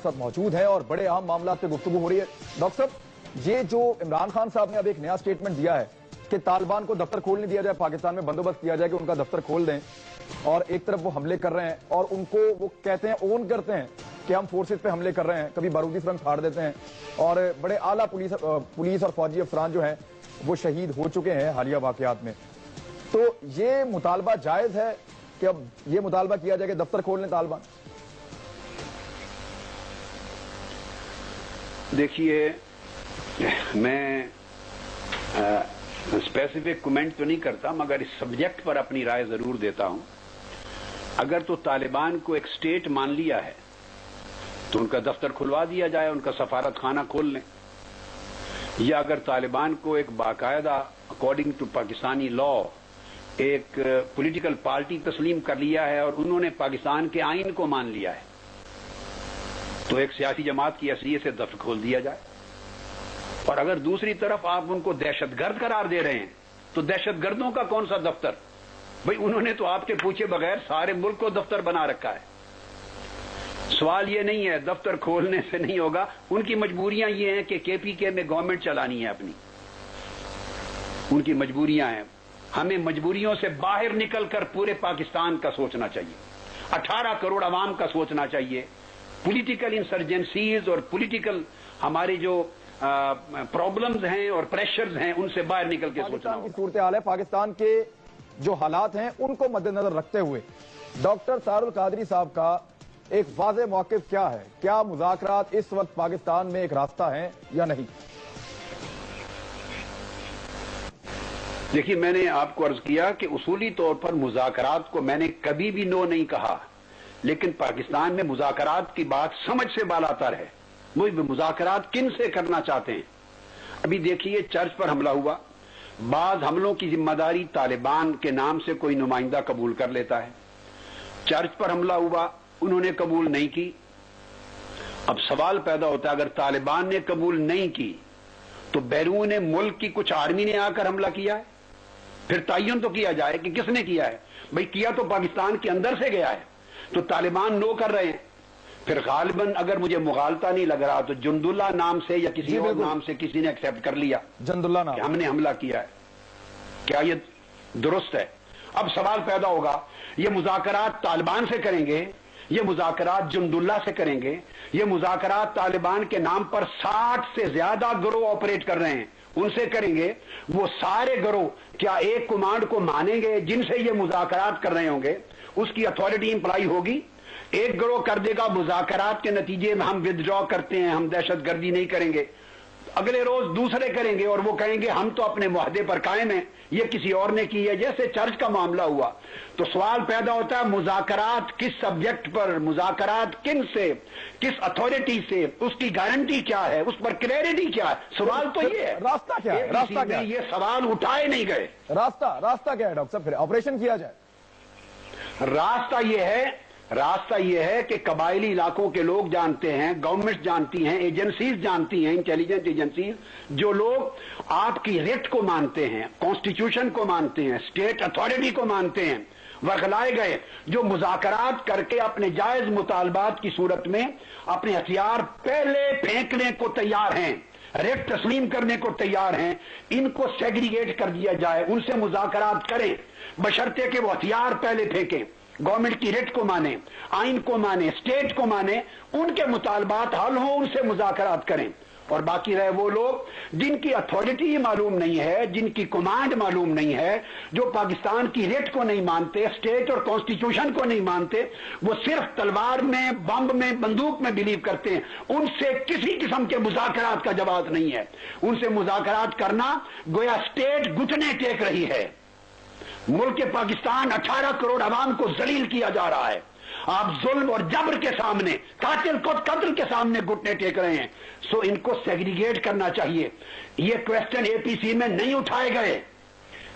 साथ मौजूद है और बड़े अहम मामला पे गुफ्तगू हो रही है। डॉक्टर साहब, ये जो इमरान खान साहब ने अब एक नया स्टेटमेंट दिया है कि तालिबान को दफ्तर खोलने दिया जाए, पाकिस्तान में बंदोबस्त किया जाए कि उनका दफ्तर खोल दें, और एक तरफ वो हमले कर रहे हैं और उनको वो कहते हैं, ओन करते हैं कि हम फोर्सेस पे हमले कर रहे हैं, कभी बारूदी सुरंग फाड़ देते हैं, और बड़े आला पुलिस और फौजी अफसरान जो हैं वो शहीद हो चुके हैं हालिया वाकयात में। तो ये मुतालबा जायज है कि अब ये मुतालबा किया जाए कि दफ्तर खोल लें तालिबान? देखिए, मैं स्पेसिफिक कमेंट तो नहीं करता, मगर इस सब्जेक्ट पर अपनी राय जरूर देता हूं। अगर तो तालिबान को एक स्टेट मान लिया है तो उनका दफ्तर खुलवा दिया जाए, उनका सफारत खाना खोल लें। या अगर तालिबान को एक बाकायदा अकॉर्डिंग टू पाकिस्तानी लॉ एक पॉलिटिकल पार्टी तस्लीम कर लिया है और उन्होंने पाकिस्तान के आइन को मान लिया है, तो एक सियासी जमात की हैसियत से दफ्तर खोल दिया जाए। और अगर दूसरी तरफ आप उनको दहशतगर्द करार दे रहे हैं तो दहशतगर्दों का कौन सा दफ्तर? भाई, उन्होंने तो आपके पूछे बगैर सारे मुल्क को दफ्तर बना रखा है। सवाल ये नहीं है दफ्तर खोलने से नहीं होगा, उनकी मजबूरियां ये हैं कि केपीके में गवर्नमेंट चलानी है अपनी, उनकी मजबूरियां हैं। हमें मजबूरियों से बाहर निकलकर पूरे पाकिस्तान का सोचना चाहिए, 18 करोड़ आवाम का सोचना चाहिए। पॉलिटिकल इंसर्जेंसीज और पॉलिटिकल हमारे जो प्रॉब्लम्स हैं और प्रेशर्स हैं, उनसे बाहर निकल के सोचना होगा। सूरत हाल है पाकिस्तान के जो हालात हैं उनको मद्देनजर रखते हुए डॉक्टर सारुल कादरी साहब का एक वाज़ेह मौक़िफ़ क्या है? क्या मुज़ाकरात इस वक्त पाकिस्तान में एक रास्ता है या नहीं? देखिए, मैंने आपको अर्ज किया कि उसूली तौर पर मुज़ाकरात को मैंने कभी भी नो नहीं कहा, लेकिन पाकिस्तान में मुज़ाकरात की बात समझ से बालातर है। मुज़ाकरात किन से करना चाहते हैं? अभी देखिए, चर्च पर हमला हुआ, बाद हमलों की जिम्मेदारी तालिबान के नाम से कोई नुमाइंदा कबूल कर लेता है। चर्च पर हमला हुआ, उन्होंने कबूल नहीं की। अब सवाल पैदा होता है, अगर तालिबान ने कबूल नहीं की तो बैरून मुल्क की कुछ आर्मी ने आकर हमला किया है, फिर तयन तो किया जाए कि किसने किया है। भाई, किया तो पाकिस्तान के अंदर से गया है, तो तालिबान नो कर रहे हैं। फिर गालिबन अगर मुझे मुगालता नहीं लग रहा तो जंदुल्ला नाम से या किसी और नाम से किसी ने एक्सेप्ट कर लिया जंदुल्ला नाम, हमने हमला किया है। क्या ये दुरुस्त है? अब सवाल पैदा होगा, ये मुज़ाकरात तालिबान से करेंगे, ये मुज़ाकरात जंदुल्ला से करेंगे, ये मुज़ाकरात तालिबान के नाम पर 60 से ज्यादा गिरोह ऑपरेट कर रहे हैं, उनसे करेंगे। वो सारे गिरोह क्या एक कमांड को मानेंगे जिनसे ये मुज़ाकरात कर रहे होंगे? उसकी अथॉरिटी इंप्लाई होगी। एक गिरोह कर देगा मुज़ाकरात के नतीजे में हम विदड्रॉ करते हैं, हम दहशतगर्दी नहीं करेंगे। अगले रोज दूसरे करेंगे और वो कहेंगे हम तो अपने मुआहदे पर कायम हैं, ये किसी और ने की है। जैसे चर्च का मामला हुआ, तो सवाल पैदा होता है मुज़ाकरात किस सब्जेक्ट पर, मुज़ाकरात किन से, किस अथॉरिटी से, उसकी गारंटी क्या है, उस पर क्लैरिटी क्या है? सवाल तो ये है, रास्ता क्या है? रास्ता क्या है? ये सवाल उठाए नहीं गए। रास्ता क्या है डॉक्टर साहब? फिर ऑपरेशन किया जाए। रास्ता यह है कि कबायली इलाकों के लोग जानते हैं, गवर्नमेंट जानती हैं, एजेंसीज जानती हैं, इंटेलिजेंस एजेंसीज, जो लोग आपकी रेट को मानते हैं, कॉन्स्टिट्यूशन को मानते हैं, स्टेट अथॉरिटी को मानते हैं, वर्गलाए गए, जो मुज़ाकरात करके अपने जायज मुतालबात की सूरत में अपने हथियार पहले फेंकने को तैयार हैं, रेट तस्लीम करने को तैयार हैं, इनको सेग्रीगेट कर दिया जाए, उनसे मुज़ाकरात करें, बशर्ते कि वो हथियार पहले फेंकें, गवर्नमेंट की रेट को माने, आइन को माने, स्टेट को माने, उनके मुतालबात हल हो, उनसे मुज़ाकरात करें। और बाकी रहे वो लोग जिनकी अथॉरिटी मालूम नहीं है, जिनकी कमांड मालूम नहीं है, जो पाकिस्तान की रेट को नहीं मानते, स्टेट और कॉन्स्टिट्यूशन को नहीं मानते, वो सिर्फ तलवार में, बम में, बंदूक में बिलीव करते हैं, उनसे किसी किस्म के मुज़ाकरात का जवाब नहीं है। उनसे मुज़ाकरात करना गोया स्टेट घुटने टेक रही है। मुल्क पाकिस्तान 18 करोड़ अवाम को जलील किया जा रहा है। आप जुल्म और जबर के सामने, कातिल को कत्ल के सामने घुटने टेक रहे हैं। सो इनको सेग्रीगेट करना चाहिए। ये क्वेश्चन एपीसी में नहीं उठाए गए,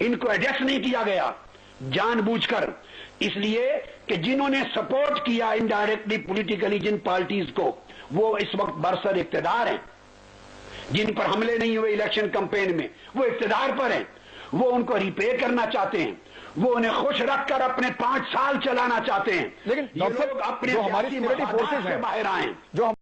इनको एड्रेस नहीं किया गया जानबूझकर, इसलिए कि जिन्होंने सपोर्ट किया इनडायरेक्टली पॉलिटिकली जिन पार्टीज को, वो इस वक्त बरसर इख्तिदार हैं। जिन पर हमले नहीं हुए इलेक्शन कैंपेन में, वो इख्तिदार पर हैं, वो उनको रिपे करना चाहते हैं, वो उन्हें खुश रखकर अपने 5 साल चलाना चाहते हैं। लेकिन ये लोग अपने जो हमारी सिक्योरिटी फोर्सेज हैं, बाहर आए, जो